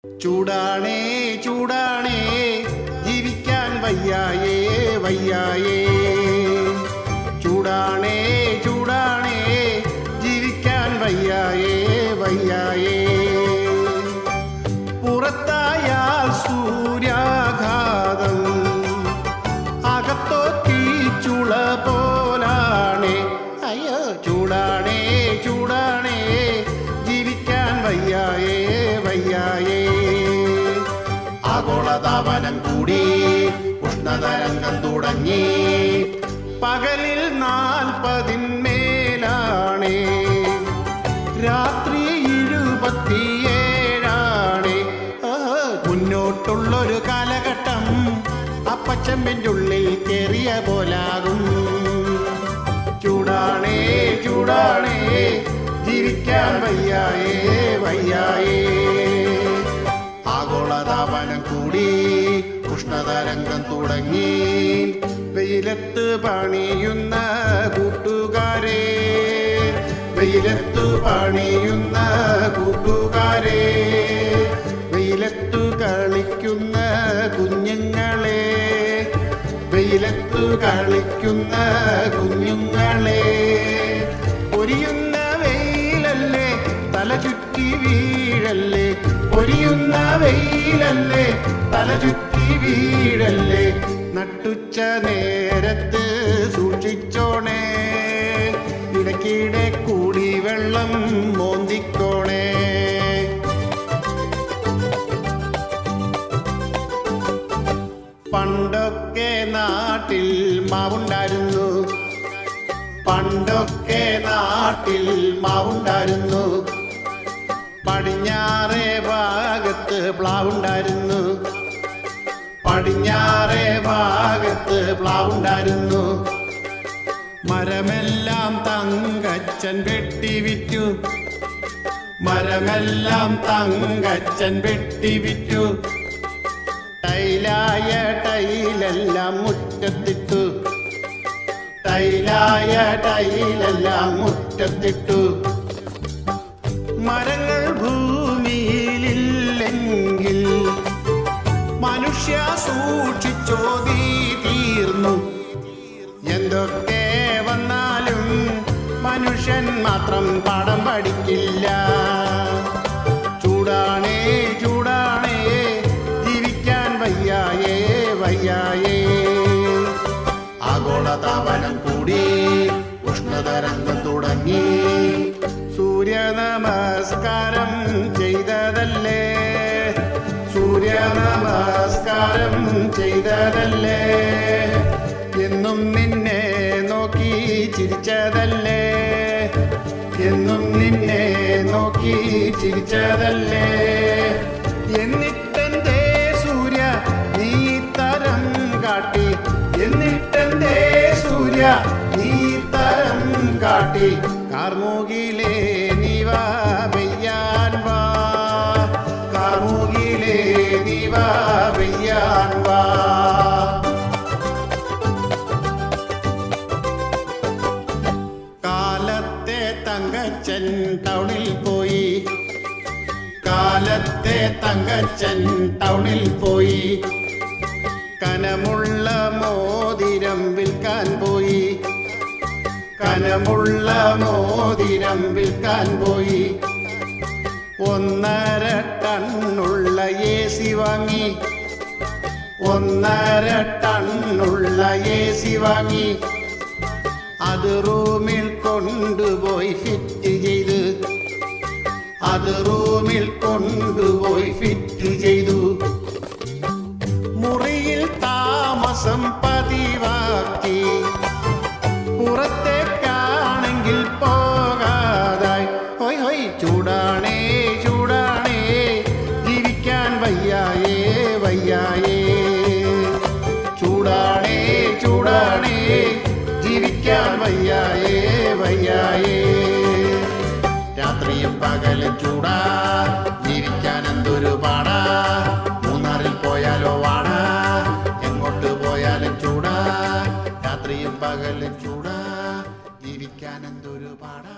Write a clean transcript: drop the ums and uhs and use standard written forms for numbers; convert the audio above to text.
ചൂടാണേ ചൂടാണേ ജീവിക്കാൻ വയ്യായേ വയ്യായേ. ചൂടാണേ ചൂടാണേ ജീവിക്കാൻ വയ്യായേ വയ്യായേ. പുറത്തായാൽ സൂര്യാഘാതം, അകത്തോ തീച്ചുള പോലാണേ. അയ്യോ ചൂടാണേ ചൂടാണേ ജീവിക്കാൻ വയ്യായേ വയ്യായേ. ആഗോളതാപനം കൂടി, ഉഷ്ണതരംഗം തുടങ്ങി, പകലിൽ 40 മേലാണേ, രാത്രി 27. മുന്നോട്ടുള്ളൊരു കാലഘട്ടം അപ്പച്ചമ്പിൻ്റെ ഉള്ളിൽ കേറിയ പോലാകും. ചൂടാണേ ചൂടാണേ ജീവിക്കാൻ വയ്യായേ വയ്യായേ. ആഗോളതാപനം കൂടി, ഉഷ്ണതരംഗം തുടങ്ങി, വെയിലത്ത് പണിയുന്ന കൂട്ടുകാരെ, വെയിലത്തു പണിയുന്ന കൂട്ടുകാരെ, വെയിലത്തു കളിക്കുന്ന കുഞ്ഞുങ്ങളെ, വെയിലത്തു കളിക്കുന്ന കുഞ്ഞുങ്ങളെ. പൊരിയുന്ന വെയിലല്ലേ തല ചുറ്റി വീഴല്ലേ, പൊരിയുന്ന വെയിലല്ലേ തല ചുറ്റി വീഴല്ലേ. നട്ടുച്ച നേരത്ത് സൂക്ഷിച്ചോണേ, ഇടയ്ക്കിടെ കൂടി വെള്ളം മോന്തിക്കോണേ. പണ്ടൊക്കെ നാട്ടിൽ മാവുണ്ടായിരുന്നു, പണ്ടൊക്കെ നാട്ടിൽ മാവുണ്ടായിരുന്നു, പടിഞ്ഞാറേ ഭാഗത്ത് പ്ലാവുണ്ടായിരുന്നു, പടിഞ്ഞാറേ ഭാഗത്ത് പ്ലാവുണ്ടായിരുന്നു. മരമെല്ലാം തങ്കച്ചൻ വെട്ടിവിറ്റു, മരമെല്ലാം തങ്കച്ചൻ വെട്ടിവിറ്റു. ടൈലായ ടൈലെല്ലാം മുറ്റത്തിട്ടു, ടൈലായ ടൈലെല്ലാം മുറ്റത്തിട്ടു. മരങ്ങൾ ഭൂമിയിലില്ലെങ്കിൽ മനുഷ്യ സൂക്ഷിച്ചോ തീ തീർന്നു. എന്തൊക്കെ വന്നാലും മനുഷ്യൻ മാത്രം പാഠം പഠിക്കില്ല. ചൂടാണേ ചൂടാണേ ജീവിക്കാൻ വയ്യായേ വയ്യായേ. ആഗോളതാപനം കൂടി, ഉഷ്ണതരംഗം തുടങ്ങി, സൂര്യ നമസ്കാരം ചെയ്തതല്ലേ, സൂര്യ നമസ്കാരം ചെയ്തതല്ലേ. എന്നും നിന്നെ നോക്കി ചിരിച്ചതല്ലേ, എന്നും നിന്നെ നോക്കി ചിരിച്ചതല്ലേ. എന്നിട്ടെന്തേ സൂര്യ നീ തരം കാട്ടി, എന്നിട്ടെന്തേ സൂര്യ നീ തരം കാട്ടി. കാർമുകിലേ നീ വാ പെയ്യാൻ വാ, കാർമുകിലേ നീ വാ പെയ്യാൻ വാ. കാലത്തെ തങ്കച്ചൻ ടൗണിൽ പോയി, കാലത്തെ തങ്കച്ചൻ ടൗണിൽ പോയി, കനമുള്ള മോതിരം വിൽക്കാൻ പോയി, കനമുള്ള മോതിരം വിൽക്കാൻ പോയി. 1.5 ടണ്ണുള്ള AC വാങ്ങി, 1.5 ടണ്ണുള്ള AC വാങ്ങി. അത് റൂമിൽ കൊണ്ടുപോയി ഫിറ്റ് ചെയ്ത്, അത് റൂമിൽ കൊണ്ടുപോയി ഫിറ്റ് ചെയ്തു. മുറിയിൽ താമസം പതിവാക്കി, പുറത്തേക്കാണെങ്കിൽ പോകാതായി. ഹൊയ് ഹൊയ് ചൂടാണേ ചൂടാണേ ജീവിക്കാൻ വയ്യായേ വയ്യായേ. ചൂടാണേ ചൂടാണേ ജീവിക്കാൻ വയ്യായേ വയ്യായേ. രാത്രിയും പകലും ചൂടാ, ജീവിക്കാൻ എന്തൊരു പാടാ. മൂന്നാറിൽ പോയാലോ വാടാ, എങ്ങോട്ട് പോയാലും ചൂടാ. രാത്രിയും പകലും ചൂടാ, ജീവിക്കാൻ എന്തൊരു പാടാ.